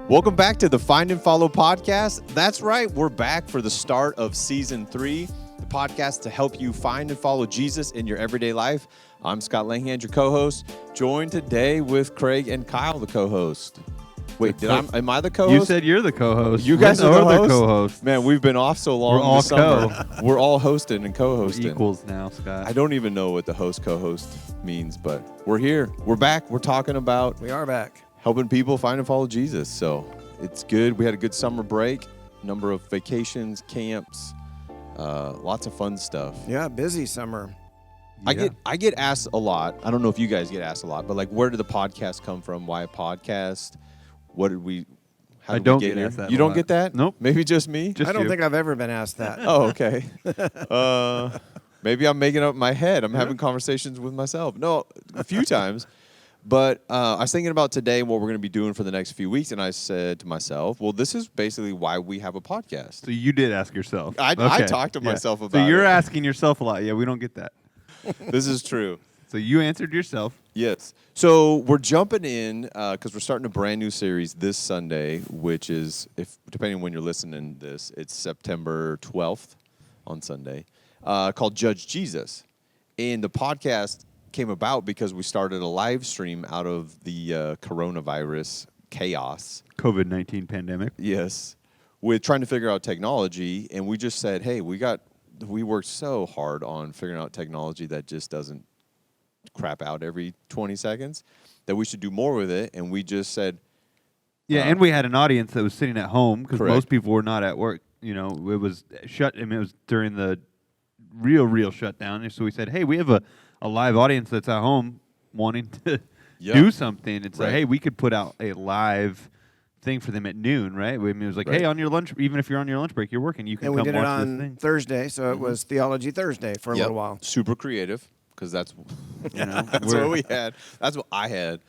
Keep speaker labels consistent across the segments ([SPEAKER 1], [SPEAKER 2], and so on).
[SPEAKER 1] Welcome back to the Find and Follow podcast. That's right, we're back for the start of season 3, the podcast to help you find and follow Jesus in your everyday life. I'm Scott Langhand, your co-host, joined today with Craig and Kyle, the co-host. Wait, am I the co-host?
[SPEAKER 2] You said you're the co-host.
[SPEAKER 1] You guys are the
[SPEAKER 2] co-host.
[SPEAKER 1] Man, we've been off so long.
[SPEAKER 2] We're all
[SPEAKER 1] this summer. We're all hosting and co-hosting.
[SPEAKER 2] We're equals now, Scott.
[SPEAKER 1] I don't even know what the host-co-host means, but we're here. We're back. We're talking about...
[SPEAKER 3] We are back.
[SPEAKER 1] Helping people find and follow Jesus. So it's good. We had a good summer break, number of vacations, camps, lots of fun stuff.
[SPEAKER 3] Yeah, busy summer.
[SPEAKER 1] Yeah. I get asked a lot. I don't know if you guys get asked a lot, but like, where did the podcast come from? Why a podcast? What did we? How did we get
[SPEAKER 2] asked that.
[SPEAKER 1] You don't get that?
[SPEAKER 2] Nope.
[SPEAKER 1] Maybe just me.
[SPEAKER 3] I don't think I've ever been asked that.
[SPEAKER 1] Oh, okay. Maybe I'm making up in my head. I'm having conversations with myself. No, a few times. But I was thinking about today what we're going to be doing for the next few weeks, and I said to myself, well, this is basically why we have a podcast.
[SPEAKER 2] So you did ask yourself.
[SPEAKER 1] I talked to myself about it.
[SPEAKER 2] So you're asking yourself a lot. Yeah, we don't get that.
[SPEAKER 1] This is true.
[SPEAKER 2] So you answered yourself.
[SPEAKER 1] Yes. So we're jumping in because we're starting a brand new series this Sunday, which is, if depending on when you're listening to this, it's September 12th on Sunday, called Judge Jesus. And the podcast came about because we started a live stream out of the coronavirus chaos.
[SPEAKER 2] COVID-19 pandemic.
[SPEAKER 1] Yes. With trying to figure out technology. And we just said, hey, we worked so hard on figuring out technology that just doesn't crap out every 20 seconds, that we should do more with it. And we just said...
[SPEAKER 2] Yeah, and we had an audience that was sitting at home because
[SPEAKER 1] Correct.
[SPEAKER 2] most people were not at work. You know, it was shut. I mean, it was during the real shutdown. And so we said, hey, we have a live audience that's at home wanting to do something. It's like, hey, we could put out a live thing for them at noon, right? I mean, it was like, hey, on your lunch, even if you're on your lunch break, you're working, you can come watch this thing.
[SPEAKER 3] And we did it on Thursday, so it was Theology Thursday for a little while.
[SPEAKER 1] Super creative, because that's, that's what we had. That's what I had.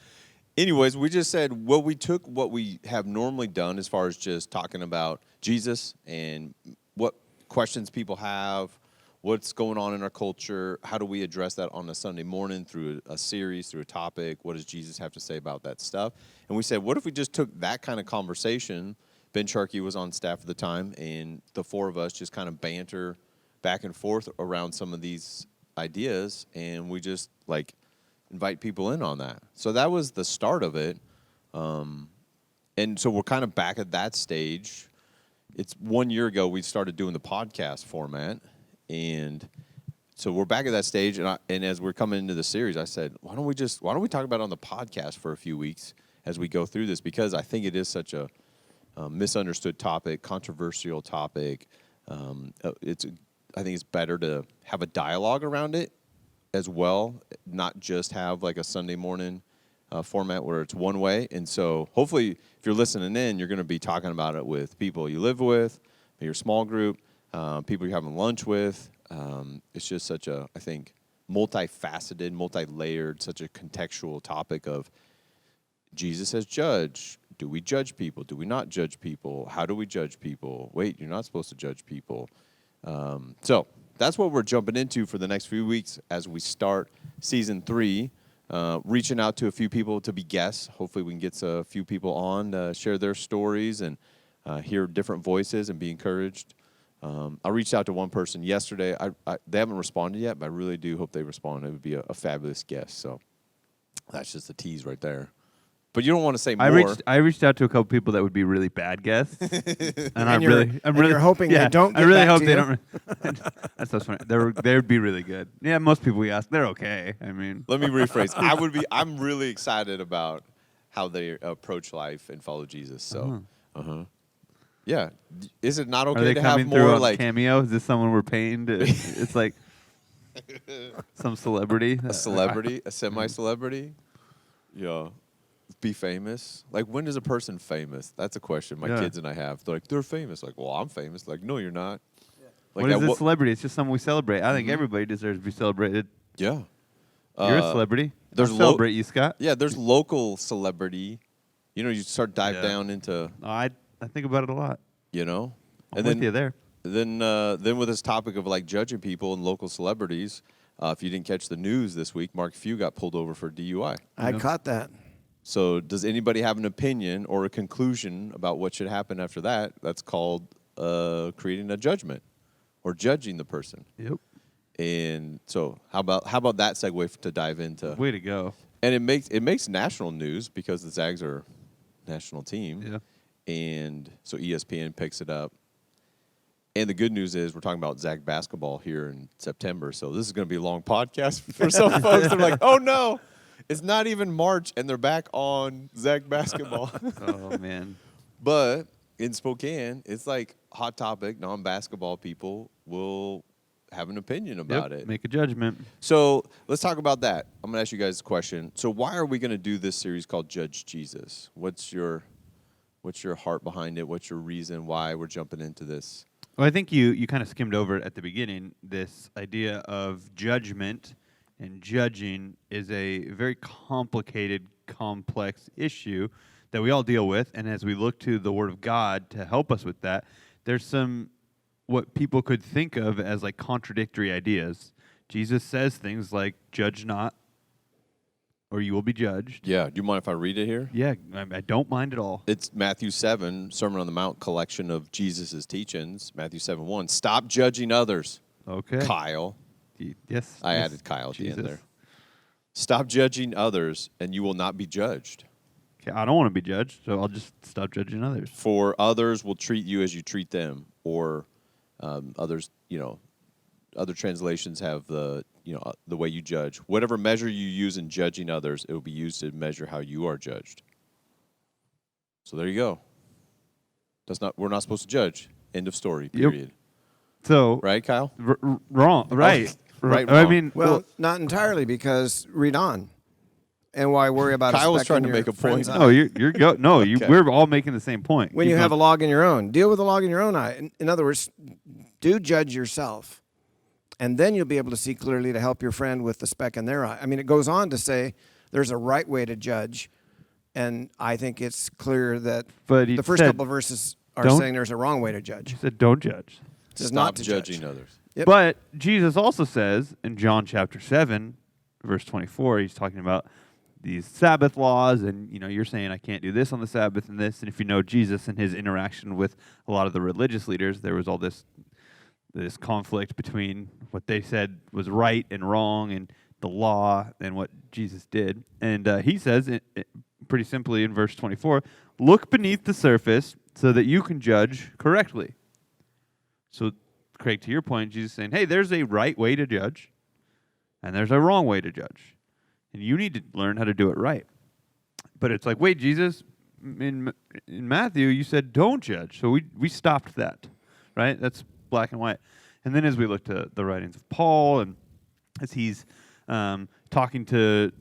[SPEAKER 1] Anyways, we just said, well, we took what we have normally done as far as just talking about Jesus and what questions people have, what's going on in our culture, how do we address that on a Sunday morning through a series, through a topic, what does Jesus have to say about that stuff? And we said, what if we just took that kind of conversation? Ben Sharkey was on staff at the time, and the four of us just kind of banter back and forth around some of these ideas, and we just like invite people in on that. So that was the start of it. And so we're kind of back at that stage. It's 1 year ago we started doing the podcast format. And so we're back at that stage, and as we're coming into the series, I said, why don't we talk about it on the podcast for a few weeks as we go through this, because I think it is such a misunderstood topic, controversial topic. I think it's better to have a dialogue around it as well, not just have like a Sunday morning format where it's one way. And so hopefully if you're listening in, you're going to be talking about it with people you live with, your small group, people you're having lunch with. It's just such a, I think, multifaceted, multi-layered, such a contextual topic of Jesus as judge. Do we judge people? Do we not judge people? How do we judge people? Wait, you're not supposed to judge people. So that's what we're jumping into for the next few weeks as we start season 3, reaching out to a few people to be guests. Hopefully we can get a few people on to share their stories and hear different voices and be encouraged. I reached out to one person yesterday. They haven't responded yet, but I really do hope they respond. It would be a fabulous guest. So that's just a tease right there. But you don't want to say more.
[SPEAKER 2] I reached out to a couple people that would be really bad guests, and
[SPEAKER 3] you're hoping they don't.
[SPEAKER 2] I really hope
[SPEAKER 3] they
[SPEAKER 2] don't. That's so funny. They would be really good. Yeah, most people we ask, they're okay. I mean,
[SPEAKER 1] let me rephrase. I'm really excited about how they approach life and follow Jesus. So. Yeah, is it not okay to have more like
[SPEAKER 2] cameo? Is this someone we're paying to? It's like some celebrity,
[SPEAKER 1] a semi-celebrity. Yeah, be famous. Like, when is a person famous? That's a question my kids and I have. They're like, they're famous. Like, well, I'm famous. Like, no, you're not.
[SPEAKER 2] Yeah. Like, what is a celebrity? It's just someone we celebrate. I think everybody deserves to be celebrated.
[SPEAKER 1] Yeah,
[SPEAKER 2] you're a celebrity. I'll celebrate you, Scott.
[SPEAKER 1] Yeah, there's local celebrity. You know, you start dive down into.
[SPEAKER 2] I think about it a lot.
[SPEAKER 1] You know,
[SPEAKER 2] I'm with you there.
[SPEAKER 1] Then with this topic of like judging people and local celebrities, if you didn't catch the news this week, Mark Few got pulled over for DUI.
[SPEAKER 3] I caught that.
[SPEAKER 1] So does anybody have an opinion or a conclusion about what should happen after that? That's called creating a judgment or judging the person.
[SPEAKER 2] Yep.
[SPEAKER 1] And so how about that segue to dive into?
[SPEAKER 2] Way to go.
[SPEAKER 1] And it makes national news because the Zags are a national team.
[SPEAKER 2] Yeah.
[SPEAKER 1] And so ESPN picks it up. And the good news is we're talking about Zag basketball here in September. So this is going to be a long podcast for some folks. They're like, oh, no, it's not even March, and they're back on Zag basketball.
[SPEAKER 2] Oh, man.
[SPEAKER 1] But in Spokane, it's like hot topic. Non-basketball people will have an opinion about it.
[SPEAKER 2] Make a judgment.
[SPEAKER 1] So let's talk about that. I'm going to ask you guys a question. So why are we going to do this series called Judge Jesus? What's your heart behind it? What's your reason why we're jumping into this?
[SPEAKER 2] Well, I think you kind of skimmed over it at the beginning. This idea of judgment and judging is a very complicated, complex issue that we all deal with. And as we look to the Word of God to help us with that, there's some what people could think of as like contradictory ideas. Jesus says things like, judge not, or you will be judged.
[SPEAKER 1] Yeah. Do you mind if I read it here?
[SPEAKER 2] Yeah, I don't mind at all.
[SPEAKER 1] It's Matthew 7, Sermon on the Mount collection of Jesus' teachings. Matthew 7:1. Stop judging others.
[SPEAKER 2] Okay.
[SPEAKER 1] Kyle.
[SPEAKER 2] Yes.
[SPEAKER 1] I added Kyle at the end there. Stop judging others, and you will not be judged.
[SPEAKER 2] Okay, I don't want to be judged, so I'll just stop judging others.
[SPEAKER 1] For others will treat you as you treat them, or others, other translations have the way you judge. Whatever measure you use in judging others, it will be used to measure how you are judged. So there you go. We're not supposed to judge. End of story. Period.
[SPEAKER 2] Yep. So
[SPEAKER 1] right, Kyle?
[SPEAKER 2] Wrong. Right.
[SPEAKER 1] Right.
[SPEAKER 2] I
[SPEAKER 1] Wrong.
[SPEAKER 2] mean,
[SPEAKER 3] Well, not entirely, because read on. And why worry about
[SPEAKER 1] Kyle was trying to
[SPEAKER 3] your
[SPEAKER 1] make a point.
[SPEAKER 3] friend's eye?
[SPEAKER 2] no, you're go. No,
[SPEAKER 1] Okay.
[SPEAKER 2] we're all making the same point.
[SPEAKER 3] When
[SPEAKER 2] Keep
[SPEAKER 3] you have a
[SPEAKER 2] going.
[SPEAKER 3] log in your own, deal with a log in your own eye. In other words, do judge yourself, and then you'll be able to see clearly to help your friend with the speck in their eye. I mean, it goes on to say there's a right way to judge, and I think it's clear that
[SPEAKER 2] But he
[SPEAKER 3] the first
[SPEAKER 2] said,
[SPEAKER 3] couple of verses are
[SPEAKER 2] don't-
[SPEAKER 3] saying there's a wrong way to judge.
[SPEAKER 2] he said, don't judge.
[SPEAKER 3] It is
[SPEAKER 1] Stop
[SPEAKER 3] not to
[SPEAKER 1] judging
[SPEAKER 3] judge.
[SPEAKER 1] others.
[SPEAKER 3] Yep.
[SPEAKER 2] But Jesus also says in John chapter 7, verse 24, he's talking about these Sabbath laws, and you're saying I can't do this on the Sabbath and this. And if you know Jesus and his interaction with a lot of the religious leaders, there was all this conflict between what they said was right and wrong and the law and what Jesus did. And he says pretty simply in verse 24, look beneath the surface so that you can judge correctly. So, Craig, to your point, Jesus is saying, hey, there's a right way to judge and there's a wrong way to judge. And you need to learn how to do it right. But it's like, wait, Jesus, in Matthew, you said don't judge. So we stopped that, right? That's black and white. And then as we look to the writings of Paul, and as he's talking to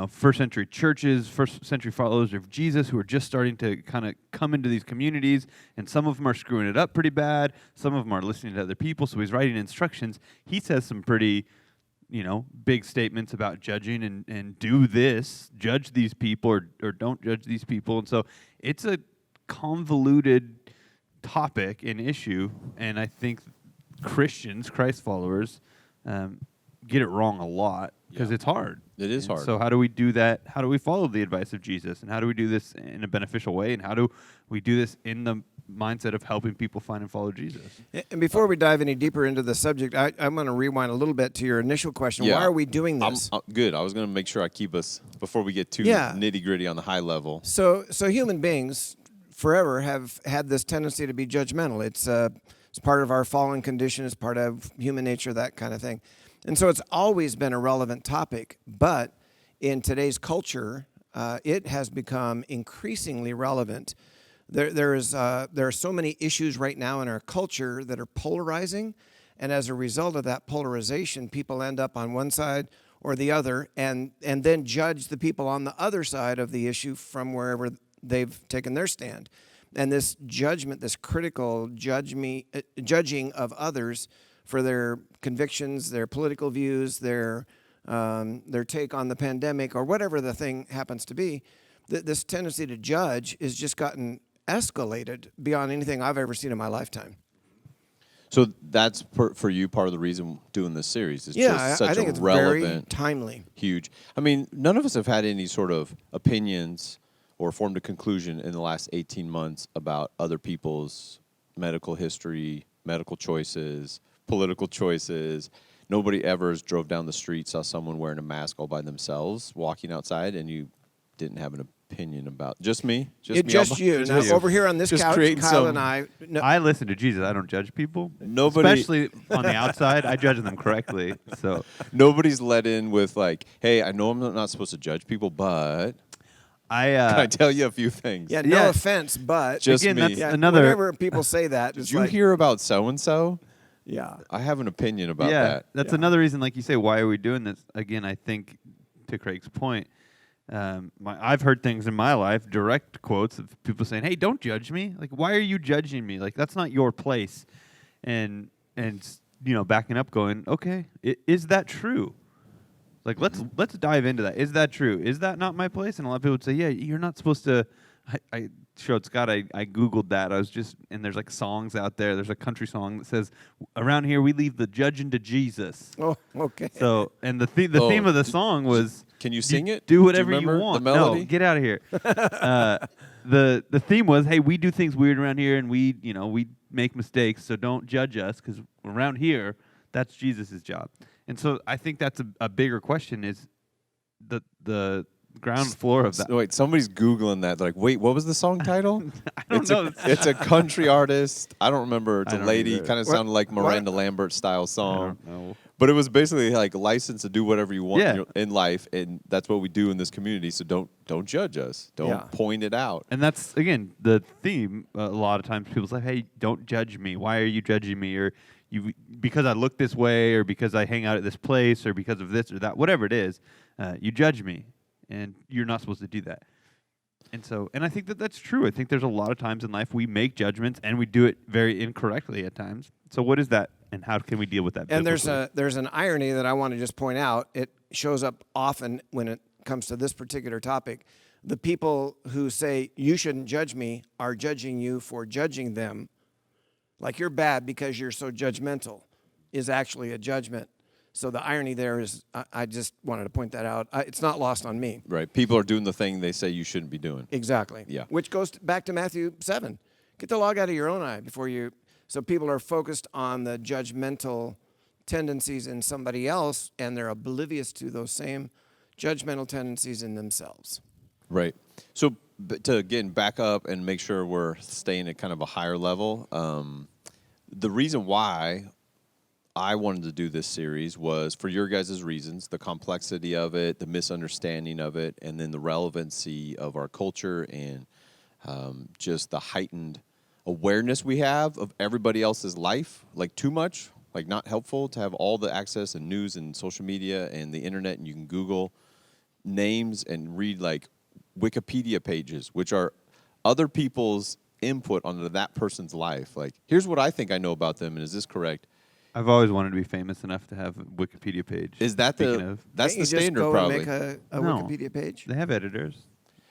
[SPEAKER 2] first century churches, first century followers of Jesus who are just starting to kind of come into these communities, and some of them are screwing it up pretty bad. Some of them are listening to other people. So he's writing instructions. He says some pretty big statements about judging and do this, judge these people or don't judge these people. And so it's a convoluted topic and issue, and I think Christians, Christ followers, get it wrong a lot because it's hard.
[SPEAKER 1] It is hard.
[SPEAKER 2] So how do we do that? How do we follow the advice of Jesus? And how do we do this in a beneficial way? And how do we do this in the mindset of helping people find and follow Jesus?
[SPEAKER 3] And before we dive any deeper into the subject, I'm going to rewind a little bit to your initial question.
[SPEAKER 1] Yeah.
[SPEAKER 3] Why are we doing this?
[SPEAKER 1] Good. I was going to make sure I keep us, before we get too nitty-gritty on the high level.
[SPEAKER 3] So human beings forever have had this tendency to be judgmental. It's part of our fallen condition. It's part of human nature, that kind of thing. And so it's always been a relevant topic. But in today's culture, it has become increasingly relevant. There are so many issues right now in our culture that are polarizing, and as a result of that polarization, people end up on one side or the other, and then judge the people on the other side of the issue from wherever they've taken their stand. And this judgment, this critical judging of others for their convictions, their political views, their take on the pandemic, or whatever the thing happens to be, this tendency to judge has just gotten escalated beyond anything I've ever seen in my lifetime.
[SPEAKER 1] So that's for you part of the reason doing this series. It's
[SPEAKER 3] Yeah,
[SPEAKER 1] just such
[SPEAKER 3] I think
[SPEAKER 1] a
[SPEAKER 3] it's
[SPEAKER 1] relevant,
[SPEAKER 3] very timely.
[SPEAKER 1] huge. I mean, none of us have had any sort of opinions or formed a conclusion in the last 18 months about other people's medical history, medical choices, political choices. Nobody ever drove down the street, saw someone wearing a mask all by themselves, walking outside, and you didn't have an opinion about. Just me?
[SPEAKER 3] Just you. Now, over here on this
[SPEAKER 1] just
[SPEAKER 3] couch,
[SPEAKER 1] creating
[SPEAKER 3] Kyle
[SPEAKER 1] some-
[SPEAKER 3] and I. No,
[SPEAKER 2] I listen to Jesus. I don't judge people.
[SPEAKER 1] Nobody-
[SPEAKER 2] Especially on the outside, I judge them correctly. So
[SPEAKER 1] Nobody's let in with like, hey, I know I'm not supposed to judge people, but can I tell you a few things?
[SPEAKER 3] yeah, no
[SPEAKER 2] Yeah.
[SPEAKER 3] offense, but
[SPEAKER 1] Just
[SPEAKER 2] again,
[SPEAKER 1] me.
[SPEAKER 2] that's
[SPEAKER 3] yeah,
[SPEAKER 2] another.
[SPEAKER 3] whenever people say that,
[SPEAKER 1] Did
[SPEAKER 3] it's
[SPEAKER 1] you
[SPEAKER 3] like,
[SPEAKER 1] hear about so-and-so?
[SPEAKER 3] yeah.
[SPEAKER 1] I have an opinion about
[SPEAKER 2] yeah,
[SPEAKER 1] that.
[SPEAKER 2] that's
[SPEAKER 3] Yeah.
[SPEAKER 2] another reason. Like you say, why are we doing this? Again, I think to Craig's point, I've heard things in my life, direct quotes of people saying, "Hey, don't judge me. Like, why are you judging me? Like, that's not your place." And backing up, going, "Okay, is that true? Like, let's dive into that. Is that true? Is that not my place?" And a lot of people would say, "Yeah, you're not supposed to." I showed Scott. I googled that. I was just and there's like songs out there. There's a country song that says, "Around here we leave the judging to Jesus."
[SPEAKER 3] Oh, okay.
[SPEAKER 2] So and the theme of the song was.
[SPEAKER 1] Can you sing it?
[SPEAKER 2] Do whatever
[SPEAKER 1] remember
[SPEAKER 2] you want.
[SPEAKER 1] the melody?
[SPEAKER 2] No, get out of here. The theme was, hey, we do things weird around here, and we make mistakes, so don't judge us, because around here, that's Jesus' job. And so I think that's a bigger question is the ground floor of that.
[SPEAKER 1] Wait, somebody's Googling that. They're like, wait, what was the song title?
[SPEAKER 2] I don't know.
[SPEAKER 1] It's a country artist. I don't remember. It's
[SPEAKER 2] I
[SPEAKER 1] a
[SPEAKER 2] don't
[SPEAKER 1] lady.
[SPEAKER 2] either.
[SPEAKER 1] Kind of
[SPEAKER 3] What-
[SPEAKER 1] sounded like
[SPEAKER 3] what-
[SPEAKER 1] Miranda Lambert style
[SPEAKER 2] I
[SPEAKER 1] song.
[SPEAKER 2] don't know.
[SPEAKER 1] But it was basically like license to do whatever you want
[SPEAKER 2] Yeah.
[SPEAKER 1] in life, and that's what we do in this community. So don't judge us. Don't
[SPEAKER 3] Yeah.
[SPEAKER 1] point it out.
[SPEAKER 2] And that's, again, the theme. A lot of times people say, hey, don't judge me. Why are you judging me? Or because I look this way, or because I hang out at this place, or because of this or that, whatever it is, you judge me. And you're not supposed to do that. And I think that's true. I think there's a lot of times in life we make judgments, and we do it very incorrectly at times. So what is that, and how can we deal with that?
[SPEAKER 3] And
[SPEAKER 2] biblically?
[SPEAKER 3] there's an irony that I want to just point out. It shows up often when it comes to this particular topic. The people who say you shouldn't judge me are judging you for judging them. Like you're bad because you're so judgmental is actually a judgment. So the irony there is, I just wanted to point that out. It's not lost on me.
[SPEAKER 1] Right. People are doing the thing they say you shouldn't be doing.
[SPEAKER 3] Exactly.
[SPEAKER 1] Yeah.
[SPEAKER 3] Which goes back to Matthew 7. Get the log out of your own eye before you. So people are focused on the judgmental tendencies in somebody else, and they're oblivious to those same judgmental tendencies in themselves.
[SPEAKER 1] Right. So to again back up and make sure we're staying at kind of a higher level, the reason why I wanted to do this series was for your guys' reasons, the complexity of it, the misunderstanding of it, and then the relevancy of our culture and just the heightened awareness we have of everybody else's life, like too much, like not helpful to have all the access and news and social media and the internet, and you can Google names and read like Wikipedia pages, which are other people's input onto that person's life. Like, here's what I think I know about them, and is this correct?
[SPEAKER 2] I've always wanted to be famous enough to have a Wikipedia page.
[SPEAKER 1] Is that
[SPEAKER 2] Speaking of,
[SPEAKER 1] that's
[SPEAKER 3] Can't
[SPEAKER 1] the
[SPEAKER 3] you just
[SPEAKER 1] standard
[SPEAKER 3] go
[SPEAKER 1] probably?
[SPEAKER 3] And make a
[SPEAKER 2] No.
[SPEAKER 3] Wikipedia page?
[SPEAKER 2] they have editors.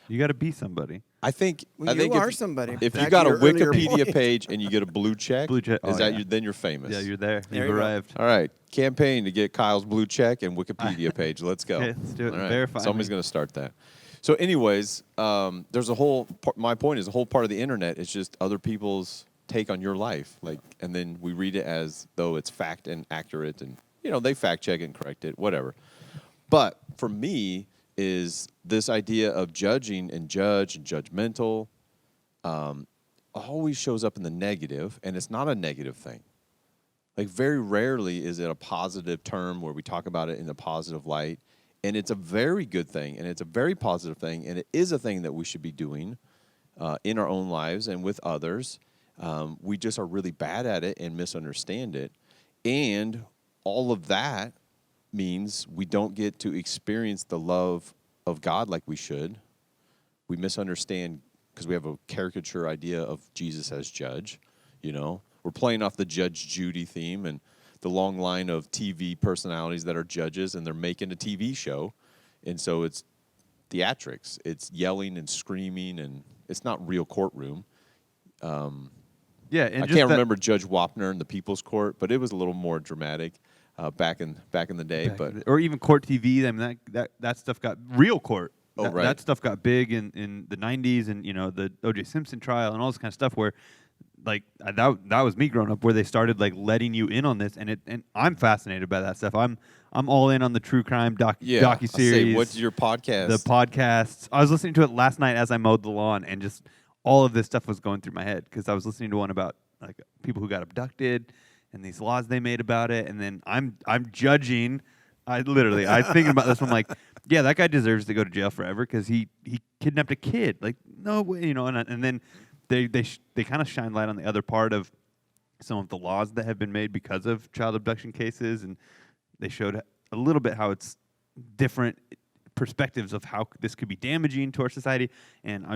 [SPEAKER 2] You got to be somebody.
[SPEAKER 1] I think
[SPEAKER 3] Well,
[SPEAKER 1] I think
[SPEAKER 3] you are
[SPEAKER 1] if,
[SPEAKER 3] somebody.
[SPEAKER 1] if
[SPEAKER 3] Back
[SPEAKER 1] you got
[SPEAKER 3] to
[SPEAKER 1] a
[SPEAKER 3] your earlier
[SPEAKER 1] Wikipedia
[SPEAKER 3] point.
[SPEAKER 1] page and you get a blue check,
[SPEAKER 2] Blue check.
[SPEAKER 1] is
[SPEAKER 2] Oh,
[SPEAKER 1] that
[SPEAKER 2] yeah.
[SPEAKER 1] then you're famous?
[SPEAKER 2] Yeah, you're there.
[SPEAKER 3] There
[SPEAKER 2] You've
[SPEAKER 3] you go.
[SPEAKER 2] arrived.
[SPEAKER 1] All right, campaign to get Kyle's blue check and Wikipedia page. Let's go.
[SPEAKER 2] Okay, let's do it.
[SPEAKER 1] All right.
[SPEAKER 2] Verify
[SPEAKER 1] Somebody's
[SPEAKER 2] me.
[SPEAKER 1] going to start that. So, anyways, there's a whole. My point is, a whole part of the internet is just other people's take on your life, like, and then we read it as though it's fact and accurate, and they fact check it and correct it, whatever. But for me, is this idea of judging and judgmental always shows up in the negative, and it's not a negative thing. Like, very rarely is it a positive term where we talk about it in a positive light, and it's a very good thing, and it's a very positive thing, and it is a thing that we should be doing in our own lives and with others. We just are really bad at it and misunderstand it, and all of that means we don't get to experience the love of God like we should. We misunderstand because we have a caricature idea of Jesus as judge. We're playing off the Judge Judy theme and the long line of TV personalities that are judges, and they're making a TV show, and so it's theatrics. It's yelling and screaming, and it's not real courtroom.
[SPEAKER 2] Yeah, and
[SPEAKER 1] I
[SPEAKER 2] just
[SPEAKER 1] can't remember Judge Wapner in the People's Court, but it was a little more dramatic back in the day.
[SPEAKER 2] or even Court TV. I mean, that stuff got real court.
[SPEAKER 1] Oh,
[SPEAKER 2] that,
[SPEAKER 1] right.
[SPEAKER 2] That stuff got big in the '90s, and the O.J. Simpson trial and all this kind of stuff. Where, like, that was me growing up, where they started like letting you in on this, and I'm fascinated by that stuff. I'm all in on the true crime docuseries.
[SPEAKER 1] What's your podcast?
[SPEAKER 2] The podcasts. I was listening to it last night as I mowed the lawn, and just all of this stuff was going through my head because I was listening to one about like people who got abducted and these laws they made about it, and then I'm judging. I'm thinking about this. I'm like, yeah, that guy deserves to go to jail forever because he kidnapped a kid. Like, no way, And then they kind of shine light on the other part of some of the laws that have been made because of child abduction cases, and they showed a little bit how it's different perspectives of how this could be damaging to our society. And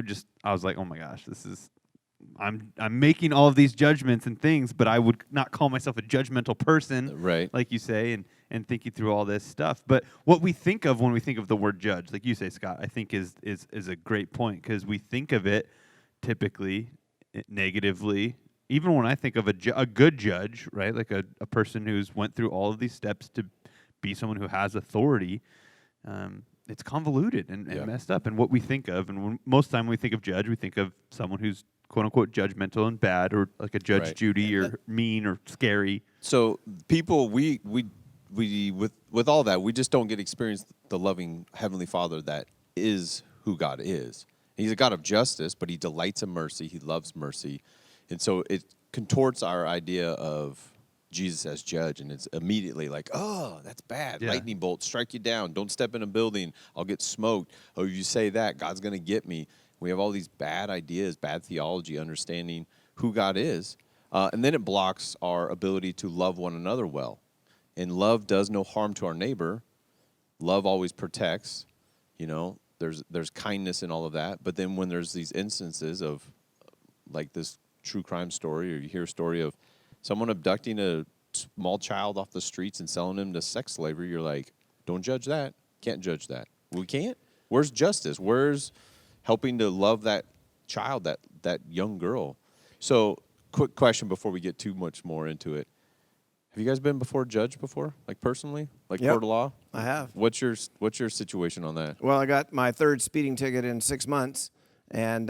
[SPEAKER 2] I was like, oh my gosh, this is. I'm making all of these judgments and things, but I would not call myself a judgmental person,
[SPEAKER 1] right?
[SPEAKER 2] Like you say, and thinking through all this stuff. But what we think of when we think of the word judge, like you say, Scott, I think is a great point because we think of it typically negatively. Even when I think of a good judge, right, like a person who's went through all of these steps to be someone who has authority, it's convoluted and messed up. And what we think of, and most time when we think of judge, we think of someone who's quote unquote judgmental and bad, or like a Judge Judy, or mean or scary.
[SPEAKER 1] So people, we with all that, we just don't get to experience the loving Heavenly Father that is who God is. He's a God of justice, but He delights in mercy. He loves mercy, and so it contorts our idea of Jesus as judge, and it's immediately like, oh, that's bad. Yeah. Lightning bolt, strike you down. Don't step in a building. I'll get smoked. Oh, you say that, God's going to get me. We have all these bad ideas, bad theology, understanding who God is. And then it blocks our ability to love one another well. And love does no harm to our neighbor. Love always protects. There's kindness in all of that. But then when there's these instances of like this true crime story, or you hear a story of someone abducting a small child off the streets and selling him to sex slavery, you're like, don't judge that. Can't judge that. We can't. Where's justice? Where's helping to love that child, that young girl? So, quick question before we get too much more into it. Have you guys been before a judge before, like personally, like court of law?
[SPEAKER 3] I have.
[SPEAKER 1] What's your situation on that?
[SPEAKER 3] Well, I got my third speeding ticket in 6 months, and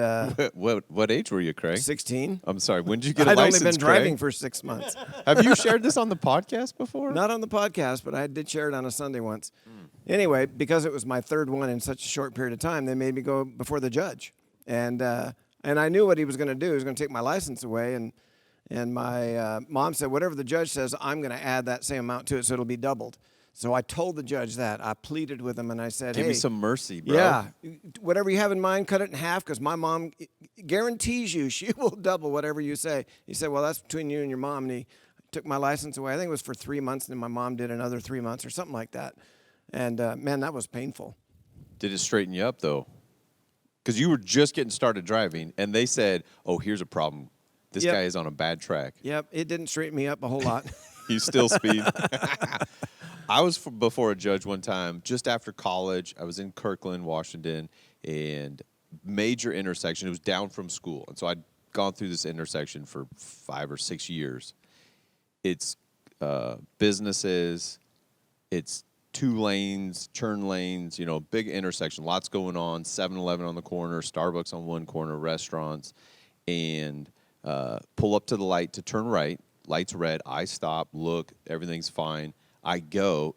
[SPEAKER 1] what age were you, Craig?
[SPEAKER 3] 16.
[SPEAKER 1] I'm sorry. When did you get a license,
[SPEAKER 3] I'd only been
[SPEAKER 1] Craig?
[SPEAKER 3] driving for 6 months.
[SPEAKER 1] Have you shared this on the podcast before?
[SPEAKER 3] Not on the podcast, but I did share it on a Sunday once. Anyway, because it was my third one in such a short period of time, they made me go before the judge. And I knew what he was going to do. He was going to take my license away. And my mom said, whatever the judge says, I'm going to add that same amount to it, so it'll be doubled. So I told the judge that. I pleaded with him, and I said,
[SPEAKER 1] Give
[SPEAKER 3] me
[SPEAKER 1] some mercy, bro.
[SPEAKER 3] Yeah, whatever you have in mind, cut it in half, because my mom guarantees you she will double whatever you say. He said, well, that's between you and your mom. And he took my license away. I think it was for 3 months, and then my mom did another 3 months or something like that. And, man, that was painful.
[SPEAKER 1] Did it straighten you up, though? Because you were just getting started driving, and they said, oh, here's a problem. This guy is on a bad track.
[SPEAKER 3] Yep, it didn't straighten me up a whole lot.
[SPEAKER 1] You still speed. I was before a judge one time, just after college. I was in Kirkland, Washington, and major intersection. It was down from school. And so I'd gone through this intersection for 5 or 6 years. It's businesses. It's 2 lanes, turn lanes, big intersection, lots going on, 7-Eleven on the corner, Starbucks on one corner, restaurants, and pull up to the light to turn right. Light's red. I stop, look, everything's fine. I go.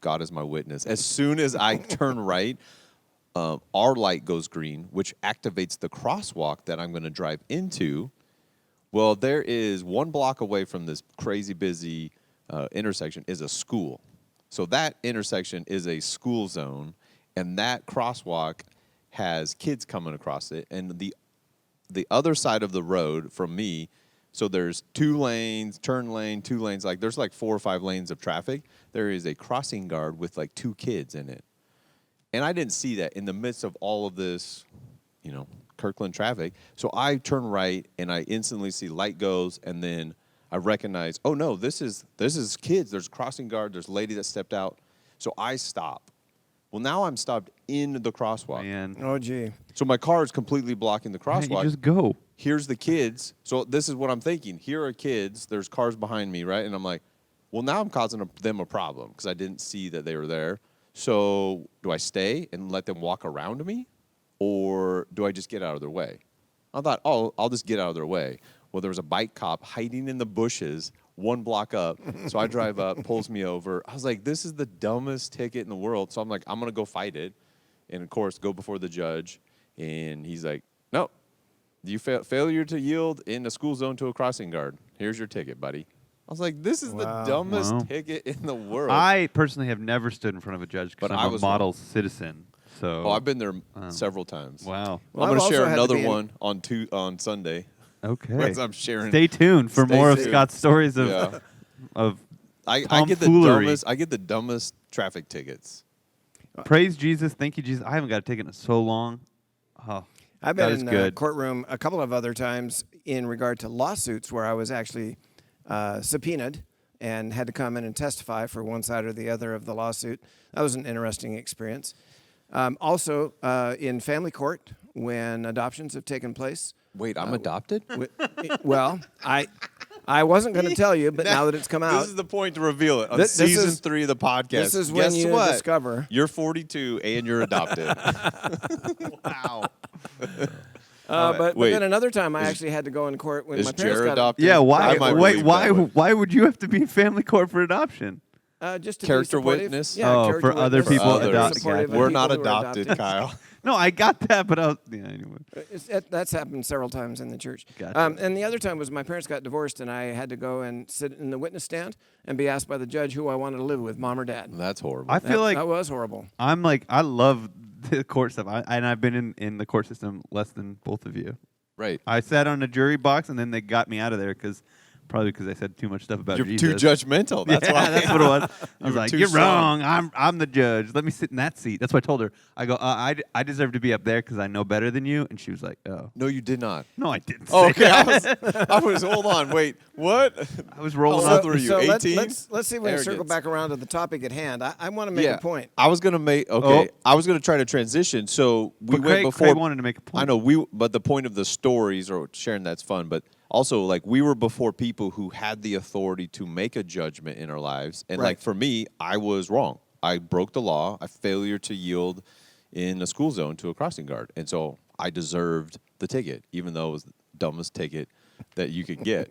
[SPEAKER 1] God is my witness. As soon as I turn right, our light goes green, which activates the crosswalk that I'm going to drive into. Well, there is 1 block away from this crazy busy intersection is a school. So that intersection is a school zone, and that crosswalk has kids coming across it. And the other side of the road from me, so there's 2 lanes, turn lane, 2 lanes, like there's like 4 or 5 lanes of traffic. There is a crossing guard with like 2 kids in it. And I didn't see that in the midst of all of this, Kirkland traffic. So I turn right, and I instantly see light goes, and then I recognize, oh no, this is kids. There's a crossing guard. There's a lady that stepped out. So I stop. Well, now I'm stopped in the crosswalk.
[SPEAKER 2] Man.
[SPEAKER 3] Oh, gee.
[SPEAKER 1] So my car is completely blocking the crosswalk.
[SPEAKER 2] You just go.
[SPEAKER 1] here's the kids. So this is what I'm thinking. Here are kids. There's cars behind me, right? And I'm like, well, now I'm causing them a problem because I didn't see that they were there. So do I stay and let them walk around me, or do I just get out of their way? I thought, oh, I'll just get out of their way. Well, there was a bike cop hiding in the bushes 1 block up. So I drive up, pulls me over. I was like, this is the dumbest ticket in the world. So I'm like, I'm going to go fight it. And, of course, go before the judge. And he's like, no, you failure to yield in a school zone to a crossing guard. Here's your ticket, buddy. I was like, this is the dumbest ticket in the world.
[SPEAKER 2] I personally have never stood in front of a judge because I'm a model citizen. So
[SPEAKER 1] I've been there several times.
[SPEAKER 2] Wow.
[SPEAKER 1] Well, I'm going to share another one on Sunday.
[SPEAKER 2] Okay.
[SPEAKER 1] As I'm sharing.
[SPEAKER 2] Stay tuned for more of Scott's stories of
[SPEAKER 1] I get the dumbest traffic tickets.
[SPEAKER 2] Praise Jesus. Thank you, Jesus. I haven't got a ticket in so long. Oh,
[SPEAKER 3] I've been in the courtroom a couple of other times in regard to lawsuits where I was actually subpoenaed and had to come in and testify for one side or the other of the lawsuit. That was an interesting experience. Also, in family court, when adoptions have taken place.
[SPEAKER 1] Wait, I'm adopted?
[SPEAKER 3] Well, I wasn't going to tell you, but now that it's come out.
[SPEAKER 1] This is the point to reveal it. On season 3 of the podcast.
[SPEAKER 3] This is when you discover.
[SPEAKER 1] You're 42 and you're adopted. Wow.
[SPEAKER 3] But then another time I actually had to go in court when my parents got
[SPEAKER 1] adopted.
[SPEAKER 2] Yeah, why would you have to be in family court for adoption?
[SPEAKER 3] Just to
[SPEAKER 1] character
[SPEAKER 3] be
[SPEAKER 1] witness?
[SPEAKER 3] Yeah,
[SPEAKER 2] for other people
[SPEAKER 3] adopted.
[SPEAKER 1] We're not adopted, Kyle.
[SPEAKER 2] No, I got that, but anyway.
[SPEAKER 3] That's happened several times in the church.
[SPEAKER 2] Gotcha.
[SPEAKER 3] And the other time was my parents got divorced, and I had to go and sit in the witness stand and be asked by the judge who I wanted to live with, mom or dad.
[SPEAKER 1] That's horrible.
[SPEAKER 2] I feel like
[SPEAKER 3] that was horrible.
[SPEAKER 2] I love the court stuff, and I've been in the court system less than both of you.
[SPEAKER 1] Right.
[SPEAKER 2] I sat on a jury box, and then they got me out of there probably because I said too much stuff about
[SPEAKER 1] You're
[SPEAKER 2] Jesus.
[SPEAKER 1] too judgmental. That's why.
[SPEAKER 2] That's what it was. I was like,
[SPEAKER 1] too
[SPEAKER 2] "You're
[SPEAKER 1] strong.
[SPEAKER 2] wrong. I'm the judge. Let me sit in that seat." That's what I told her. I go, I deserve to be up there because I know better than you. And she was like, "Oh,
[SPEAKER 1] No, you did not.
[SPEAKER 2] no, I didn't."
[SPEAKER 1] Oh,
[SPEAKER 2] say
[SPEAKER 1] okay.
[SPEAKER 2] that.
[SPEAKER 1] I was. Hold on. Wait. What?
[SPEAKER 2] I was rolling
[SPEAKER 1] How
[SPEAKER 2] up.
[SPEAKER 1] old were you?
[SPEAKER 3] So
[SPEAKER 1] 18?
[SPEAKER 3] let's see if we can circle
[SPEAKER 1] Arrogance.
[SPEAKER 3] back around to the topic at hand. I want to make a point.
[SPEAKER 1] I was gonna make. Okay. I was gonna try to transition. So we
[SPEAKER 2] But
[SPEAKER 1] went before.
[SPEAKER 2] Craig wanted to make a point.
[SPEAKER 1] I know but the point of the stories or sharing that's fun, but also like we were before people who had the authority to make a judgment in our lives, and like for me, I was wrong. I broke the law. I failure to yield in a school zone to a crossing guard, and so I deserved the ticket, even though it was the dumbest ticket that you could get.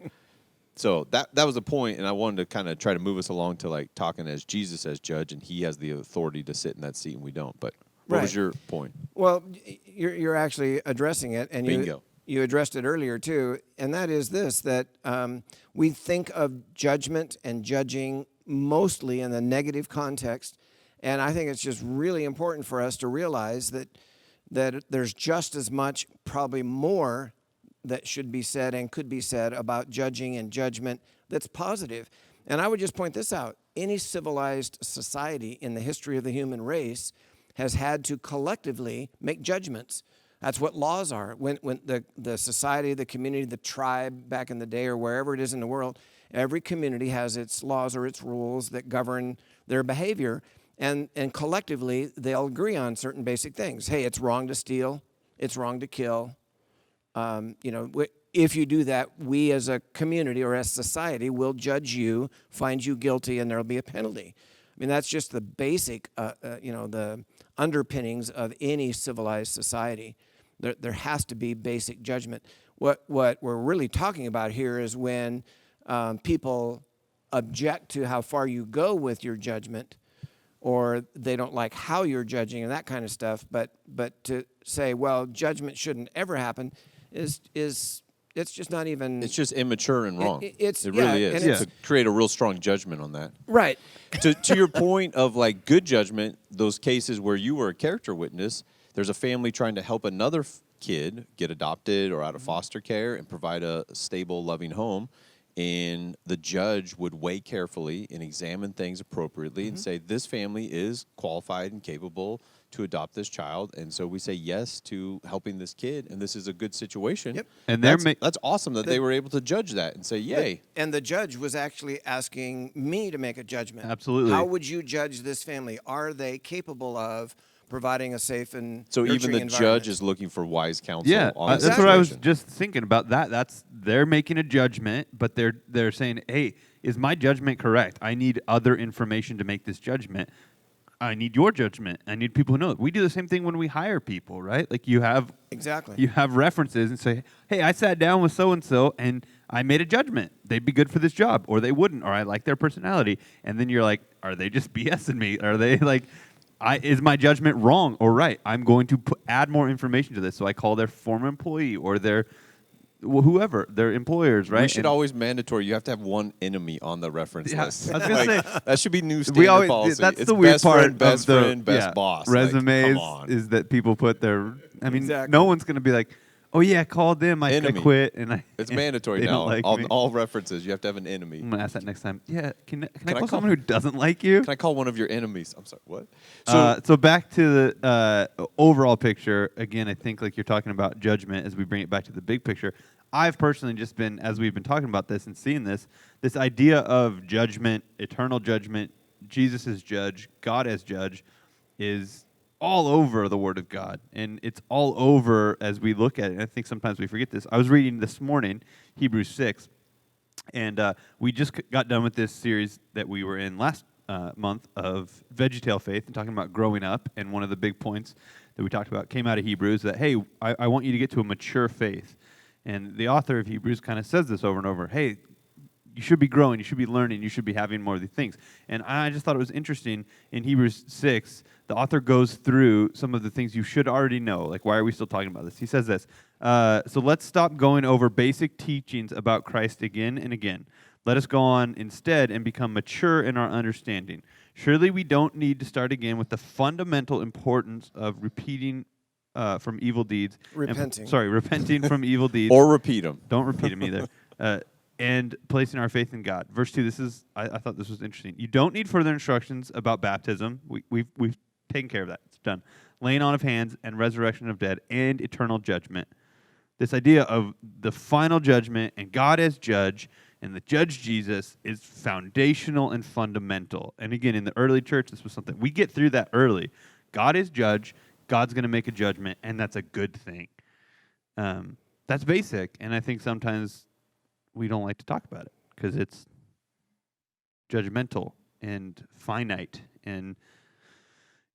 [SPEAKER 1] So that was the point, and I wanted to kind of try to move us along to like talking as Jesus as judge, and he has the authority to sit in that seat, and we don't. But what was your point?
[SPEAKER 3] Well, you're actually addressing it, and
[SPEAKER 1] Bingo.
[SPEAKER 3] You addressed it earlier too, and that is this: that we think of judgment and judging mostly in the negative context, and I think it's just really important for us to realize that there's just as much, probably more, that should be said and could be said about judging and judgment that's positive. And I would just point this out. Any civilized society in the history of the human race has had to collectively make judgments. That's what laws are. When the society, the community, the tribe back in the day or wherever it is in the world, every community has its laws or its rules that govern their behavior. And collectively, they'll agree on certain basic things. Hey, it's wrong to steal. It's wrong to kill. If you do that, we as a community or as society will judge you, find you guilty, and there'll be a penalty. I mean, that's just the basic, the underpinnings of any civilized society. There has to be basic judgment. What we're really talking about here is when people object to how far you go with your judgment, or they don't like how you're judging and that kind of stuff. But to say, well, judgment shouldn't ever happen, is it's just not even.
[SPEAKER 1] It's just immature and wrong.
[SPEAKER 3] It
[SPEAKER 1] really is. To create a real strong judgment on that.
[SPEAKER 3] Right.
[SPEAKER 1] To your point of like good judgment, those cases where you were a character witness, there's a family trying to help another kid get adopted or out of foster care and provide a stable, loving home. And the judge would weigh carefully and examine things appropriately and say, this family is qualified and capable to adopt this child. And so we say yes to helping this kid, and this is a good situation.
[SPEAKER 3] Yep.
[SPEAKER 2] And
[SPEAKER 1] that's awesome that they were able to judge that and say, yay.
[SPEAKER 3] And the judge was actually asking me to make a judgment.
[SPEAKER 2] Absolutely.
[SPEAKER 3] How would you judge this family? Are they capable of providing a safe and
[SPEAKER 1] So even
[SPEAKER 3] nurturing
[SPEAKER 1] the
[SPEAKER 3] environment.
[SPEAKER 1] judge is looking for wise counsel.
[SPEAKER 2] Yeah,
[SPEAKER 1] on the
[SPEAKER 2] that's what I was
[SPEAKER 1] situation.
[SPEAKER 2] just thinking about. That's they're making a judgment, but they're saying, "Hey, is my judgment correct? I need other information to make this judgment. I need your judgment. I need people who know it." We do the same thing when we hire people, right? Like you have references and say, "Hey, I sat down with so and so and I made a judgment. They'd be good for this job, or they wouldn't, or I like their personality." And then you're like, "Are they just BSing me? Are they like?" Is my judgment wrong or right? I'm going to add more information to this. So I call their former employee or their whoever, their employers, right?
[SPEAKER 1] We should always mandatory. You have to have one enemy on the reference list.
[SPEAKER 2] I was gonna say
[SPEAKER 1] that should be new standard policy.
[SPEAKER 2] That's
[SPEAKER 1] it's
[SPEAKER 2] the weird
[SPEAKER 1] best
[SPEAKER 2] part
[SPEAKER 1] friend, best
[SPEAKER 2] of
[SPEAKER 1] friend, best boss.
[SPEAKER 2] Resumes
[SPEAKER 1] come on.
[SPEAKER 2] is that people put their. I mean,
[SPEAKER 3] Exactly.
[SPEAKER 2] no one's gonna be like, "Oh yeah, I called them. I quit." And
[SPEAKER 1] it's mandatory
[SPEAKER 2] they
[SPEAKER 1] now.
[SPEAKER 2] Don't like
[SPEAKER 1] on
[SPEAKER 2] me.
[SPEAKER 1] all references, you have to have an enemy.
[SPEAKER 2] I'm gonna ask that next time. Yeah, can I
[SPEAKER 1] I
[SPEAKER 2] call
[SPEAKER 1] call-
[SPEAKER 2] someone who doesn't like you?
[SPEAKER 1] Can I call one of your enemies? I'm sorry. What?
[SPEAKER 2] So back to the overall picture. Again, I think like you're talking about judgment as we bring it back to the big picture. I've personally just been, as we've been talking about this and seeing this idea of judgment, eternal judgment, Jesus as judge, God as judge, is all over the Word of God. And it's all over as we look at it. And I think sometimes we forget this. I was reading this morning, Hebrews 6, and we just got done with this series that we were in last month of VeggieTale faith and talking about growing up. And one of the big points that we talked about came out of Hebrews that, hey, I want you to get to a mature faith. And the author of Hebrews kind of says this over and over. Hey, you should be growing, you should be learning, you should be having more of these things. And I just thought it was interesting in Hebrews 6, the author goes through some of the things you should already know. Like, why are we still talking about this? He says this, so let's stop going over basic teachings about Christ again and again. Let us go on instead and become mature in our understanding. Surely we don't need to start again with the fundamental importance of repeating from evil deeds.
[SPEAKER 3] Repenting.
[SPEAKER 2] Repenting from evil deeds.
[SPEAKER 1] Or repeat them.
[SPEAKER 2] Don't repeat them either. And placing our faith in God. Verse 2, I thought this was interesting. You don't need further instructions about baptism. We've taken care of that. It's done. Laying on of hands and resurrection of dead and eternal judgment. This idea of the final judgment and God as judge and the judge Jesus is foundational and fundamental. And again, in the early church, this was something. We get through that early. God is judge. God's going to make a judgment, and that's a good thing. That's basic, and I think sometimes we don't like to talk about it because it's judgmental and finite. And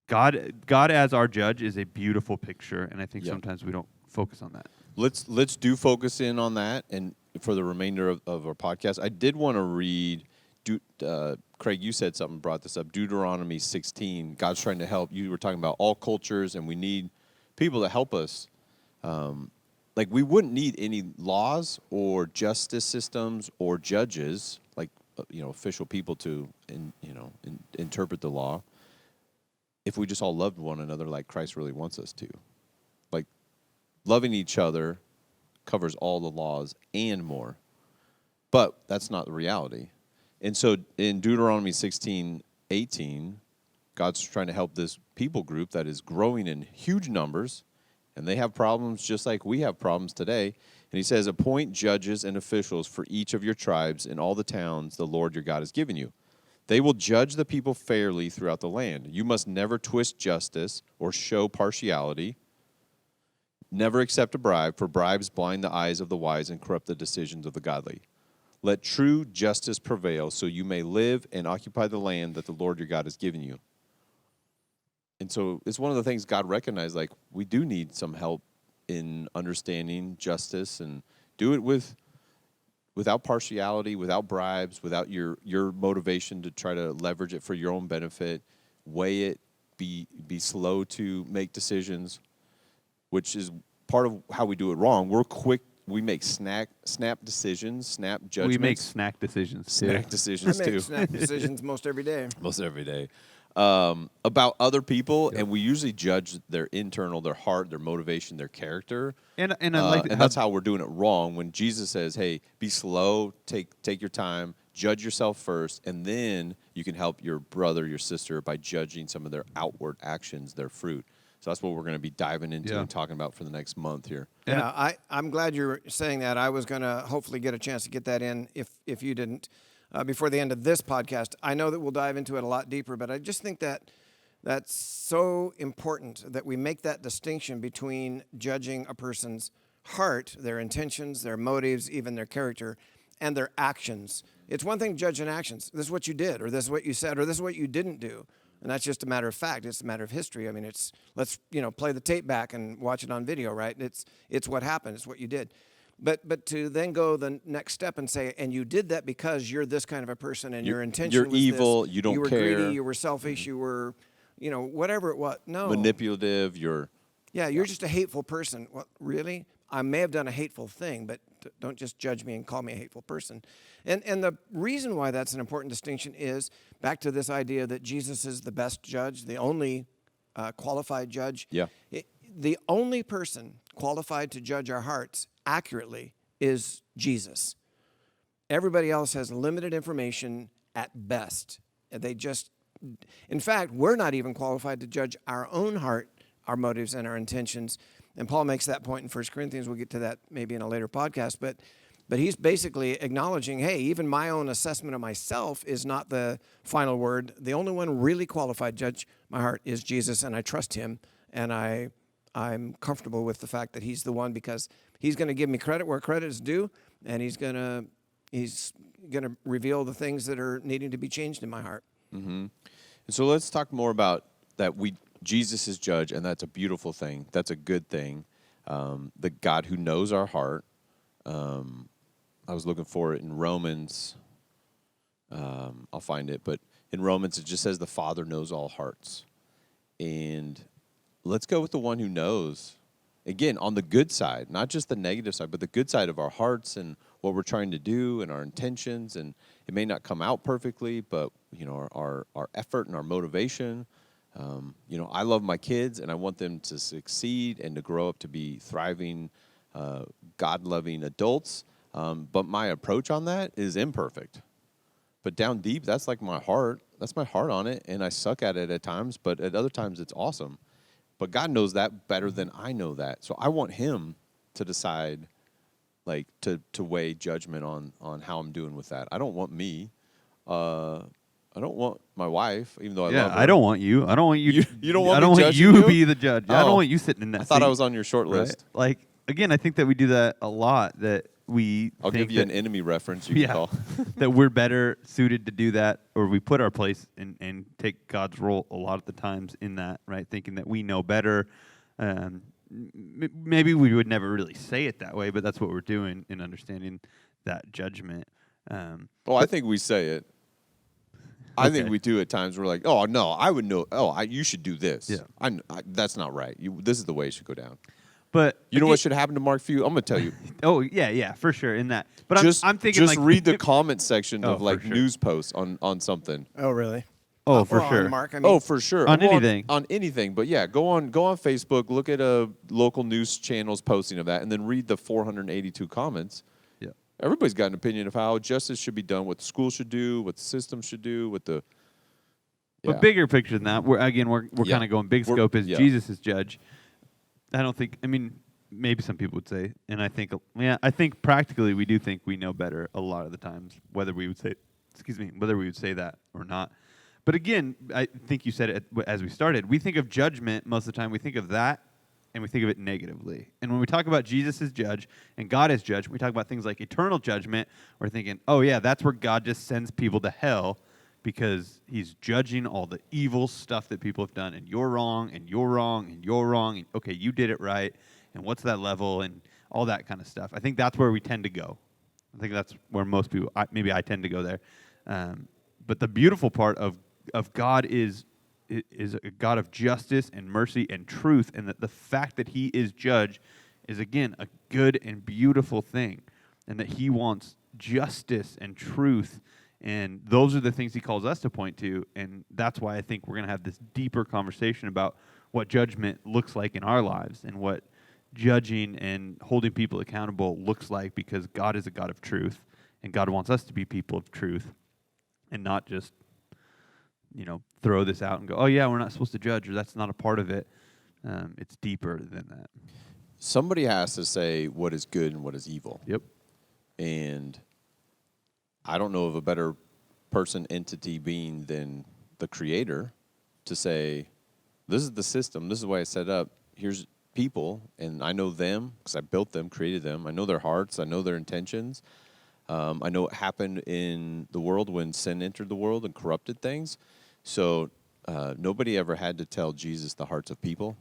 [SPEAKER 2] God as our judge is a beautiful picture, and I think sometimes we don't focus on that.
[SPEAKER 1] Let's do focus in on that, and for the remainder of our podcast, I did want to read. Craig, you said something, brought this up. Deuteronomy 16. God's trying to help. You were talking about all cultures, and we need people to help us. Like we wouldn't need any laws or justice systems or judges, like official people to interpret the law, if we just all loved one another like Christ really wants us to. Like loving each other covers all the laws and more. But that's not the reality. And so in Deuteronomy 16:18, God's trying to help this people group that is growing in huge numbers, and they have problems just like we have problems today. And he says, appoint judges and officials for each of your tribes in all the towns the Lord your God has given you. They will judge the people fairly throughout the land. You must never twist justice or show partiality. Never accept a bribe, for bribes blind the eyes of the wise and corrupt the decisions of the godly. Let true justice prevail, so you may live and occupy the land that the Lord your God has given you. And so it's one of the things God recognized, like we do need some help in understanding justice, and do it without partiality, without bribes, without your motivation to try to leverage it for your own benefit. Weigh it, be slow to make decisions, which is part of how we do it wrong. We're quick. We make snap decisions, snap judgments.
[SPEAKER 2] We make snack decisions too.
[SPEAKER 1] Snack decisions
[SPEAKER 3] I make
[SPEAKER 1] too.
[SPEAKER 3] snap decisions most every day.
[SPEAKER 1] Most every day. About other people, and we usually judge their internal, their heart, their motivation, their character.
[SPEAKER 2] And I like
[SPEAKER 1] and that's how we're doing it wrong. When Jesus says, "Hey, be slow, take your time, judge yourself first, and then you can help your brother, your sister by judging some of their outward actions, their fruit." So that's what we're going to be diving into and talking about for the next month here.
[SPEAKER 3] Yeah, I'm glad you're saying that. I was going to hopefully get a chance to get that in if you didn't before the end of this podcast. I know that we'll dive into it a lot deeper, but I just think that That's so important that we make that distinction between judging a person's heart, their intentions, their motives, even their character, and their actions. It's one thing to judge in actions. This is what you did, or this is what you said, or this is what you didn't do. And that's just a matter of fact. It's a matter of history. I mean, let's play the tape back and watch it on video, right? It's what happened. It's what you did. But to then go the next step and say, and you did that because you're this kind of a person, and your intention
[SPEAKER 1] you're
[SPEAKER 3] was
[SPEAKER 1] evil.
[SPEAKER 3] this.
[SPEAKER 1] You don't
[SPEAKER 3] You were
[SPEAKER 1] care.
[SPEAKER 3] greedy. You were selfish. You were, whatever it was. No.
[SPEAKER 1] Manipulative. You're
[SPEAKER 3] Just a hateful person. Well, really? I may have done a hateful thing, but don't just judge me and call me a hateful person. And the reason why that's an important distinction is back to this idea that Jesus is the best judge, the only qualified judge.
[SPEAKER 1] Yeah.
[SPEAKER 3] The only person qualified to judge our hearts accurately is Jesus. Everybody else has limited information at best. In fact, we're not even qualified to judge our own heart, our motives, and our intentions. And Paul makes that point in 1 Corinthians. We'll get to that maybe in a later podcast. But he's basically acknowledging, hey, even my own assessment of myself is not the final word. The only one really qualified to judge my heart is Jesus, and I trust him. And I'm comfortable with the fact that he's the one, because he's going to give me credit where credit is due, and he's going to reveal the things that are needing to be changed in my heart.
[SPEAKER 1] Mm-hmm. And so let's talk more about that. Jesus is judge, and that's a beautiful thing. That's a good thing. The God who knows our heart. I was looking for it in Romans. I'll find it, but in Romans it just says the Father knows all hearts. And let's go with the one who knows. Again, on the good side, not just the negative side, but the good side of our hearts and what we're trying to do and our intentions. And it may not come out perfectly, but our effort and our motivation. I love my kids, and I want them to succeed and to grow up to be thriving, God-loving adults. But my approach on that is imperfect. But down deep, that's like my heart. That's my heart on it, and I suck at it at times, but at other times it's awesome. But God knows that better than I know that. So I want him to decide, like, to weigh judgment on how I'm doing with that. I don't want me. I don't want my wife, even though I love her.
[SPEAKER 2] I don't want you. I don't want you.
[SPEAKER 1] You don't want
[SPEAKER 2] I don't
[SPEAKER 1] me
[SPEAKER 2] want
[SPEAKER 1] judging
[SPEAKER 2] you to
[SPEAKER 1] you?
[SPEAKER 2] be the judge. I
[SPEAKER 1] Oh.
[SPEAKER 2] don't want you sitting in that
[SPEAKER 1] I thought
[SPEAKER 2] seat,
[SPEAKER 1] I was on your short
[SPEAKER 2] right?
[SPEAKER 1] list.
[SPEAKER 2] Like, again, I think that we do that a lot, that we
[SPEAKER 1] I'll
[SPEAKER 2] think
[SPEAKER 1] give you
[SPEAKER 2] that,
[SPEAKER 1] an enemy reference you can call.
[SPEAKER 2] that we're better suited to do that, or we put our place and take God's role a lot of the times in that, right? Thinking that we know better. Maybe we would never really say it that way, but that's what we're doing in understanding that judgment.
[SPEAKER 1] I think we say it. I think we do at times. We're like, oh, no, I would know. Oh, you should do this.
[SPEAKER 2] Yeah.
[SPEAKER 1] That's not right. This is the way it should go down.
[SPEAKER 2] But
[SPEAKER 1] you know what should happen to Mark Few? I'm going to tell you.
[SPEAKER 2] Oh, yeah, for sure, in that. But I'm thinking,
[SPEAKER 1] just
[SPEAKER 2] like,
[SPEAKER 1] read the comment section of
[SPEAKER 2] for sure.
[SPEAKER 1] news posts on something.
[SPEAKER 3] Oh, really?
[SPEAKER 2] Oh, for
[SPEAKER 3] Well,
[SPEAKER 2] sure.
[SPEAKER 3] Mark, I mean,
[SPEAKER 1] For sure.
[SPEAKER 2] On anything.
[SPEAKER 1] On anything. But yeah, go on Facebook, look at local news channels posting of that, and then read the 482 comments.
[SPEAKER 2] Yeah.
[SPEAKER 1] Everybody's got an opinion of how justice should be done, what the school should do, what the system should do, what the... Yeah.
[SPEAKER 2] But bigger picture than that, we're kind of going big scope as Jesus is judge. I don't think, maybe some people would say, and I think practically we do think we know better a lot of the times, whether we would say that or not. But again, I think you said it as we started. We think of judgment most of the time. We think of that, and we think of it negatively. And when we talk about Jesus as judge and God as judge, we talk about things like eternal judgment. We're thinking, oh yeah, that's where God just sends people to hell because he's judging all the evil stuff that people have done, and you're wrong, and you're wrong, and you're wrong, and okay, you did it right, and what's that level, and all that kind of stuff. I think that's where we tend to go. I think that's where most people, maybe I tend to go there. But the beautiful part of God is a God of justice and mercy and truth, and that the fact that he is judge is, again, a good and beautiful thing, and that he wants justice and truth, and those are the things he calls us to point to, and that's why I think we're going to have this deeper conversation about what judgment looks like in our lives and what judging and holding people accountable looks like, because God is a God of truth, and God wants us to be people of truth and not just throw this out and go, oh yeah, we're not supposed to judge, or that's not a part of it. It's deeper than that.
[SPEAKER 1] Somebody has to say what is good and what is evil.
[SPEAKER 2] Yep.
[SPEAKER 1] And I don't know of a better person, entity, being than the Creator to say This is the system. This is why I set up. Here's people, and I know them because I built them, created them. I know their hearts. I know their intentions. I know what happened in the world when sin entered the world and corrupted things. So nobody ever had to tell Jesus the hearts of people.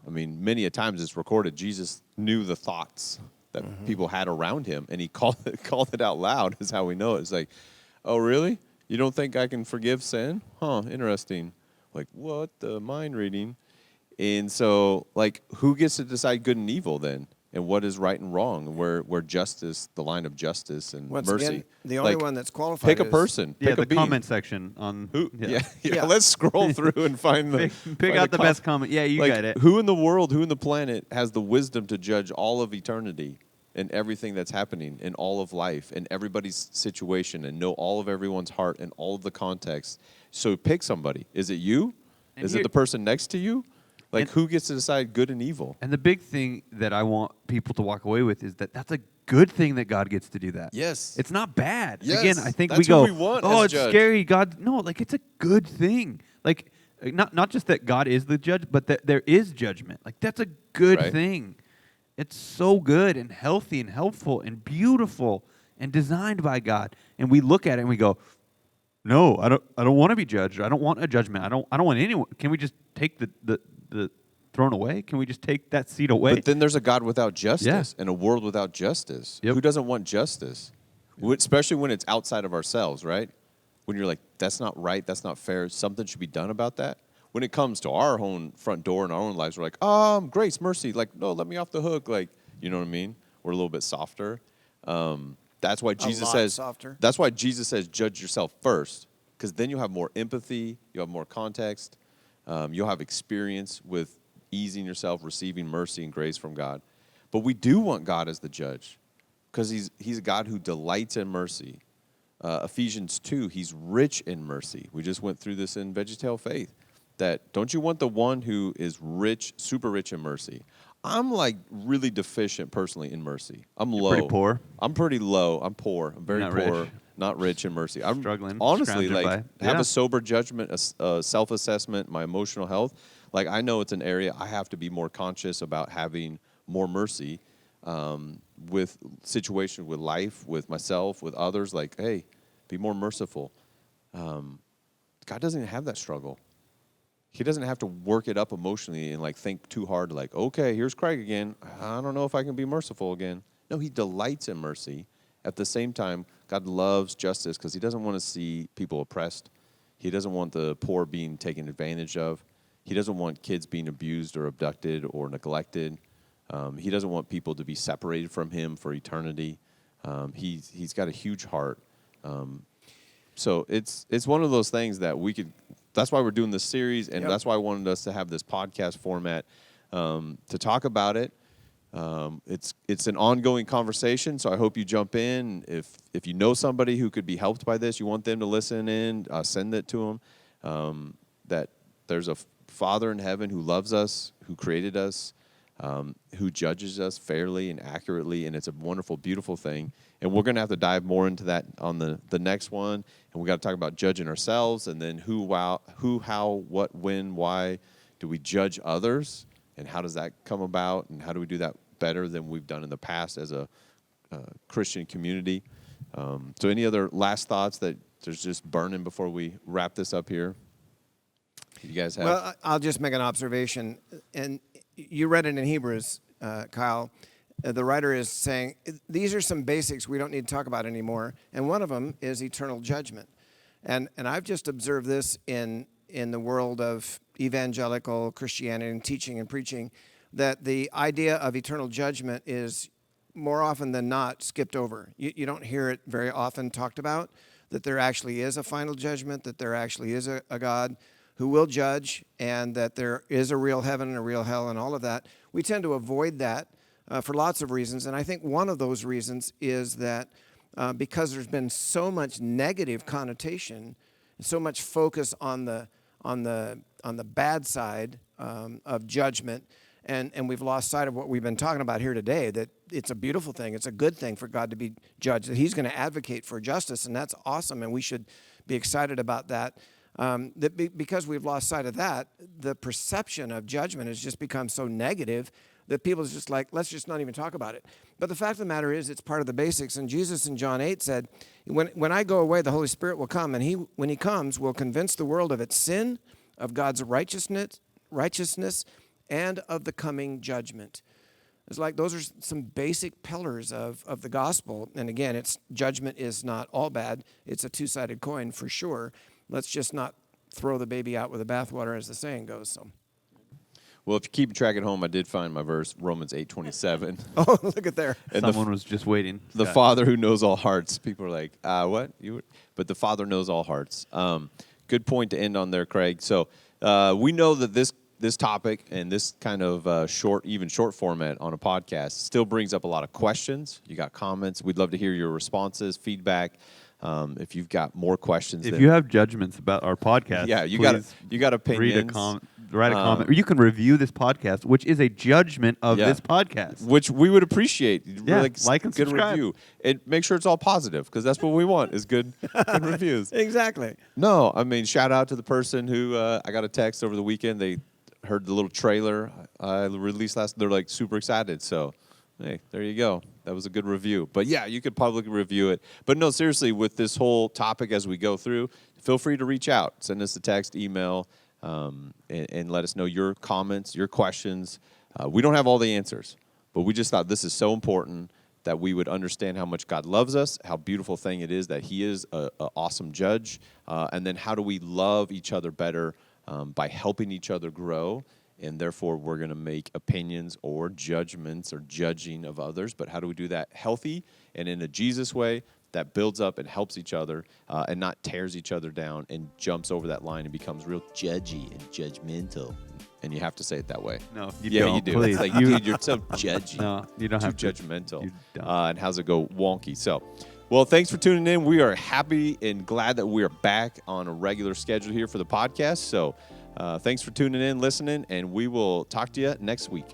[SPEAKER 1] I mean, many a times it's recorded. Jesus knew the thoughts that people had around him, and he called it out loud. Is how we know it. It's like, oh, really? You don't think I can forgive sin? Huh, interesting. Like, what the mind reading? And so, like, who gets to decide good and evil then? And what is right and wrong? And where justice, the line of justice and
[SPEAKER 3] Once
[SPEAKER 1] mercy.
[SPEAKER 3] again, the only one that's qualified
[SPEAKER 1] pick a
[SPEAKER 3] is-
[SPEAKER 1] person.
[SPEAKER 2] Yeah,
[SPEAKER 1] Pick
[SPEAKER 2] the
[SPEAKER 1] a being.
[SPEAKER 2] comment section on
[SPEAKER 1] Who?
[SPEAKER 2] Yeah.
[SPEAKER 1] Yeah. Let's scroll through and find the
[SPEAKER 2] Pick
[SPEAKER 1] find
[SPEAKER 2] out the
[SPEAKER 1] com-
[SPEAKER 2] best comment. Yeah, you
[SPEAKER 1] like,
[SPEAKER 2] got it.
[SPEAKER 1] Who in the world, who in the planet has the wisdom to judge all of eternity and everything that's happening in all of life and everybody's situation and know all of everyone's heart and all of the context? So pick somebody. Is it you?
[SPEAKER 2] And
[SPEAKER 1] Is
[SPEAKER 2] here-
[SPEAKER 1] it the person next to you? Like,
[SPEAKER 2] And-
[SPEAKER 1] who gets to decide good and evil?
[SPEAKER 2] And the big thing that I want people to walk away with is that that's a good thing that God gets to do that.
[SPEAKER 1] Yes.
[SPEAKER 2] It's not bad.
[SPEAKER 1] Yes,
[SPEAKER 2] Again, I think
[SPEAKER 1] that's
[SPEAKER 2] we go,
[SPEAKER 1] who we want
[SPEAKER 2] oh,
[SPEAKER 1] as
[SPEAKER 2] it's
[SPEAKER 1] judge."
[SPEAKER 2] scary. God, no, like it's a good thing. Like not just that God is the judge, but that there is judgment. Like that's a good
[SPEAKER 1] Right.
[SPEAKER 2] thing. It's so good and healthy and helpful and beautiful and designed by God. And we look at it and we go, no, I don't want to be judged. I don't want a judgment. I don't want anyone. Can we just take the throne away? Can we just take that seat away?
[SPEAKER 1] But then there's a God without justice
[SPEAKER 2] Yeah.
[SPEAKER 1] and a world without justice.
[SPEAKER 2] Yep.
[SPEAKER 1] Who doesn't want justice? Especially when it's outside of ourselves, right? When you're like, that's not right, that's not fair, something should be done about that. When it comes to our own front door in our own lives, we're like, grace, mercy, like, no, let me off the hook. Like, you know what I mean? We're a little bit softer. That's why Jesus
[SPEAKER 3] lot
[SPEAKER 1] says,
[SPEAKER 3] softer.
[SPEAKER 1] that's why Jesus says, judge yourself first, because then you'll have more empathy, you'll have more context, you'll have experience with easing yourself, receiving mercy and grace from God. But we do want God as the judge, because he's a God who delights in mercy. Ephesians 2, he's rich in mercy. We just went through this in VeggieTale Faith. That don't you want the one who is rich, super rich in mercy? I'm like really deficient personally in mercy. I'm low.
[SPEAKER 2] pretty poor?
[SPEAKER 1] I'm pretty low. I'm poor. I'm very
[SPEAKER 2] Not
[SPEAKER 1] poor.
[SPEAKER 2] rich.
[SPEAKER 1] Not rich in mercy. I'm
[SPEAKER 2] Struggling,
[SPEAKER 1] honestly
[SPEAKER 2] scrounging
[SPEAKER 1] like
[SPEAKER 2] by.
[SPEAKER 1] have
[SPEAKER 2] Yeah.
[SPEAKER 1] a sober judgment, a self-assessment, my emotional health. Like I know it's an area I have to be more conscious about having more mercy with situations, with life, with myself, with others. Like, hey, be more merciful. God doesn't have that struggle. He doesn't have to work it up emotionally and like think too hard. Like, okay, here's Craig again. I don't know if I can be merciful again. No, he delights in mercy. At the same time, God loves justice because he doesn't want to see people oppressed. He doesn't want the poor being taken advantage of. He doesn't want kids being abused or abducted or neglected. He doesn't want people to be separated from him for eternity. He's got a huge heart. So it's one of those things that we could. That's why we're doing this series, and that's why I wanted us to have this podcast format to talk about it. It's an ongoing conversation, so I hope you jump in. If you know somebody who could be helped by this, you want them to listen in, send it to them. That there's a Father in heaven who loves us, who created us, who judges us fairly and accurately, and it's a wonderful, beautiful thing. And we're going to have to dive more into that on the next one. And we got to talk about judging ourselves, and then who, how, what, when, why do we judge others, and how does that come about, and how do we do that better than we've done in the past as a Christian community. So any other last thoughts that there's just burning before we wrap this up here? You guys have?
[SPEAKER 3] Well, I'll just make an observation. And you read it in Hebrews, Kyle. The writer is saying, these are some basics we don't need to talk about anymore. And one of them is eternal judgment. And I've just observed this in the world of evangelical Christianity and teaching and preaching, that the idea of eternal judgment is more often than not skipped over. You don't hear it very often talked about, that there actually is a final judgment, that there actually is a God who will judge, and that there is a real heaven and a real hell and all of that. We tend to avoid that for lots of reasons, and I think one of those reasons is that because there's been so much negative connotation, so much focus on the bad side of judgment, and we've lost sight of what we've been talking about here today, that it's a beautiful thing, it's a good thing for God to be judged, that he's going to advocate for justice, and that's awesome, and we should be excited about that. Because we've lost sight of that, the perception of judgment has just become so negative that people is just like, let's just not even talk about it. But the fact of the matter is, it's part of the basics. And Jesus in John 8 said, when I go away, the Holy Spirit will come, and when he comes, will convince the world of its sin, of God's righteousness, and of the coming judgment. It's like those are some basic pillars of the gospel. And again, judgment is not all bad. It's a two-sided coin for sure. Let's just not throw the baby out with the bathwater, as the saying goes. So.
[SPEAKER 1] Well, if you keep track at home, I did find my verse, Romans 8:27.
[SPEAKER 3] Oh, look at there.
[SPEAKER 1] And
[SPEAKER 2] someone was just waiting.
[SPEAKER 1] The
[SPEAKER 2] Scott.
[SPEAKER 1] Father who knows all hearts. People are like, what? But the Father knows all hearts. Good point to end on there, Craig. So we know that this topic and this kind of short format on a podcast still brings up a lot of questions. You got comments. We'd love to hear your responses, feedback. If you've got more questions,
[SPEAKER 2] if you have judgments about our podcast,
[SPEAKER 1] yeah, you got opinions.
[SPEAKER 2] Write a comment. Or you can review this podcast, which is a judgment of this podcast,
[SPEAKER 1] which we would appreciate.
[SPEAKER 2] Yeah,
[SPEAKER 1] Really
[SPEAKER 2] like and
[SPEAKER 1] good
[SPEAKER 2] subscribe.
[SPEAKER 1] review, and make sure it's all positive because that's what we want is good reviews.
[SPEAKER 3] Exactly.
[SPEAKER 1] No, I mean shout out to the person who I got a text over the weekend. They heard the little trailer I released last. They're like super excited. So. Hey, there you go. That was a good review. But yeah, you could publicly review it. But no, seriously, with this whole topic as we go through, feel free to reach out. Send us a text, email, and let us know your comments, your questions. We don't have all the answers, but we just thought this is so important that we would understand how much God loves us, how beautiful thing it is that he is an awesome judge, and then how do we love each other better by helping each other grow. And therefore, we're going to make opinions or judgments or judging of others. But how do we do that healthy and in a Jesus way that builds up and helps each other and not tears each other down and jumps over that line and becomes real judgy and judgmental? And you have to say it that way.
[SPEAKER 2] No, you
[SPEAKER 1] yeah,
[SPEAKER 2] don't.
[SPEAKER 1] You do.
[SPEAKER 2] Please.
[SPEAKER 1] It's like, dude, you're so judgy.
[SPEAKER 2] No, you don't have
[SPEAKER 1] too
[SPEAKER 2] to.
[SPEAKER 1] judgmental.
[SPEAKER 2] You don't.
[SPEAKER 1] And how's it go wonky? So, well, thanks for tuning in. We are happy and glad that we are back on a regular schedule here for the podcast. So, thanks for tuning in, listening, and we will talk to you next week.